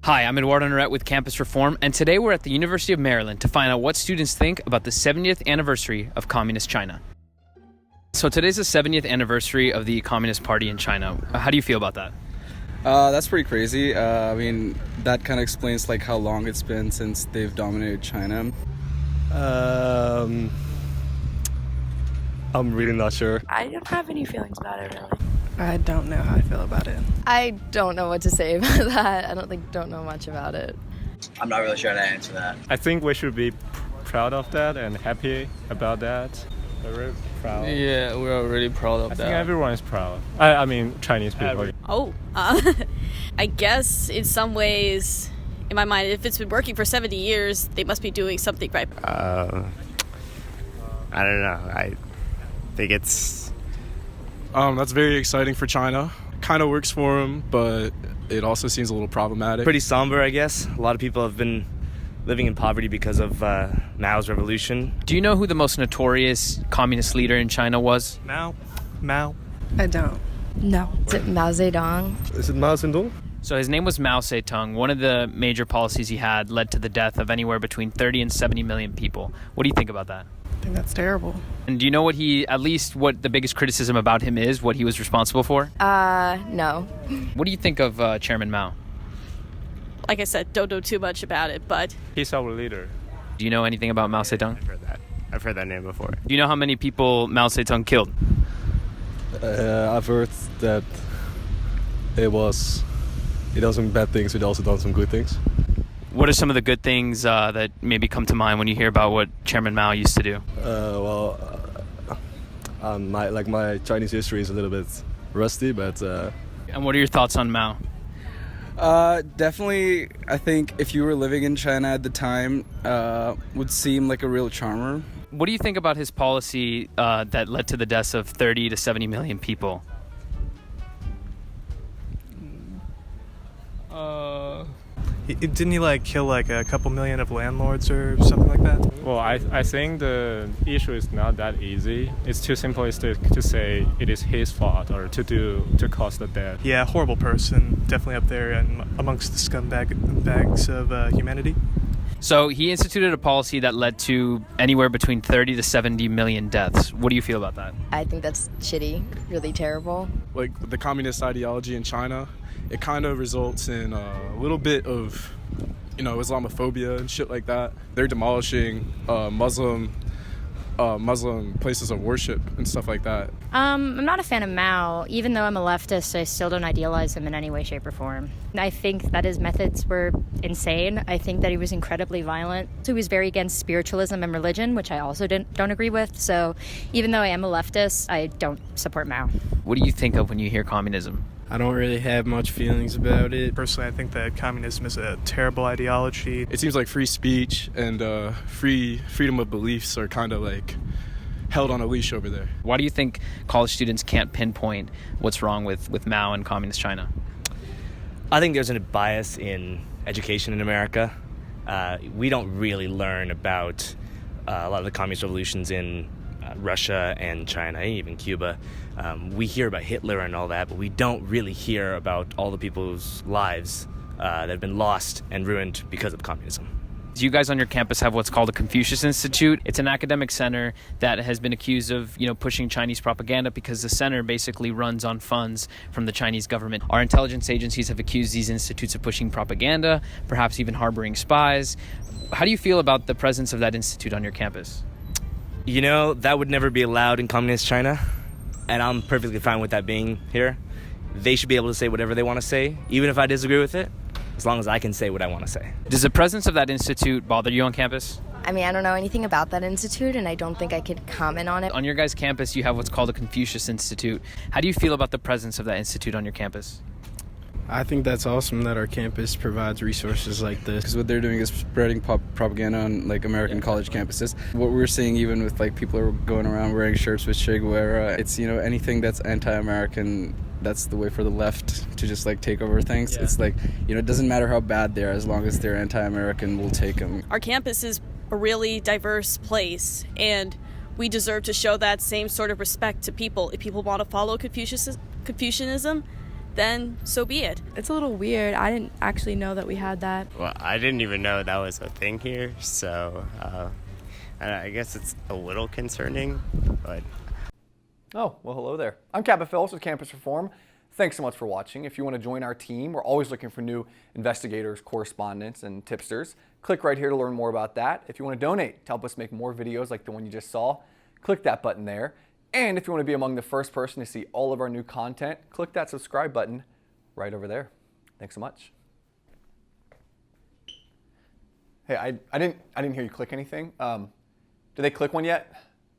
Hi, I'm Eduardo Neret with Campus Reform, and today we're at the University of Maryland to find out what students think about the 70th anniversary of Communist China. So today's the 70th anniversary of the Communist Party in China. How do you feel about that? That's pretty crazy. That kind of explains like how long it's been since they've dominated China. I'm really not sure. I don't have any feelings about it, really. I don't know how I feel about it. I don't know what to say about that. I don't know much about it. I'm not really sure how to answer that. I think we should be proud of that and happy about that. We're really proud. Yeah, we're really proud of that. I think everyone is proud. I mean, Chinese people. I guess in some ways, in my mind, if it's been working for 70 years, they must be doing something right. I don't know. I think it's... That's very exciting for China. Kind of works for them, but it also seems a little problematic. Pretty somber, I guess. A lot of people have been living in poverty because of Mao's revolution. Do you know who the most notorious communist leader in China was? Mao. I don't. No. Is it Mao Zedong? Is it Mao Zedong? So his name was Mao Zedong. One of the major policies he had led to the death of anywhere between 30 and 70 million people. What do you think about that? I think that's terrible. And do you know what the biggest criticism about him is, what he was responsible for? No. What do you think of Chairman Mao? Like I said, don't know too much about it, but... He's our leader. Do you know anything about Mao Zedong? I've heard that name before. Do you know how many people Mao Zedong killed? I've heard that he done some bad things, but also done some good things. What are some of the good things that maybe come to mind when you hear about what Chairman Mao used to do? My Chinese history is a little bit rusty, but... And what are your thoughts on Mao? Definitely, I think if you were living in China at the time, would seem like a real charmer. What do you think about his policy that led to the deaths of 30 to 70 million people? Didn't he kill a couple million of landlords or something like that? Well, I think the issue is not that easy. It's too simplistic to say it is his fault or to cause the death. Yeah, horrible person. Definitely up there and amongst the scumbags of humanity. So he instituted a policy that led to anywhere between 30 to 70 million deaths. What do you feel about that? I think that's shitty, really terrible. Like the communist ideology in China, it kind of results in a little bit of, Islamophobia and shit like that. They're demolishing Muslim places of worship and stuff like that. I'm not a fan of Mao. Even though I'm a leftist, I still don't idealize him in any way, shape, or form. I think that his methods were insane. I think that he was incredibly violent. So he was very against spiritualism and religion, which I also don't agree with. So even though I am a leftist, I don't support Mao. What do you think of when you hear communism? I don't really have much feelings about it. Personally, I think that communism is a terrible ideology. It seems like free speech and freedom of beliefs are kind of held on a leash over there. Why do you think college students can't pinpoint what's wrong with Mao and communist China? I think there's a bias in education in America. We don't really learn about a lot of the communist revolutions in Russia and China, even Cuba. We hear about Hitler and all that, but we don't really hear about all the people's lives that have been lost and ruined because of communism. You guys on your campus have what's called the Confucius Institute. It's an academic center that has been accused of, pushing Chinese propaganda because the center basically runs on funds from the Chinese government. Our intelligence agencies have accused these institutes of pushing propaganda, perhaps even harboring spies. How do you feel about the presence of that institute on your campus? That would never be allowed in communist China, and I'm perfectly fine with that being here. They should be able to say whatever they want to say, even if I disagree with it, as long as I can say what I want to say. Does the presence of that institute bother you on campus? I mean, I don't know anything about that institute, and I don't think I could comment on it. On your guys' campus, you have what's called the Confucius Institute. How do you feel about the presence of that institute on your campus? I think that's awesome that our campus provides resources like this. Because what they're doing is spreading propaganda on American college campuses. What we're seeing even with people who are going around wearing shirts with Che Guevara, it's anything that's anti-American, that's the way for the left to just take over things. Yeah. It's it doesn't matter how bad they are, as long as they're anti-American, we'll take them. Our campus is a really diverse place, and we deserve to show that same sort of respect to people. If people want to follow Confucianism, then so be it. It's a little weird. I didn't actually know that we had that. Well, I didn't even know that was a thing here, so I guess it's a little concerning, but... Oh, well, hello there. I'm Kappa Phillips with Campus Reform. Thanks so much for watching. If you want to join our team, we're always looking for new investigators, correspondents, and tipsters. Click right here to learn more about that. If you want to donate to help us make more videos like the one you just saw, click that button there. And if you want to be among the first person to see all of our new content, click that subscribe button right over there. Thanks so much. Hey, I didn't hear you click anything. Did they click one yet?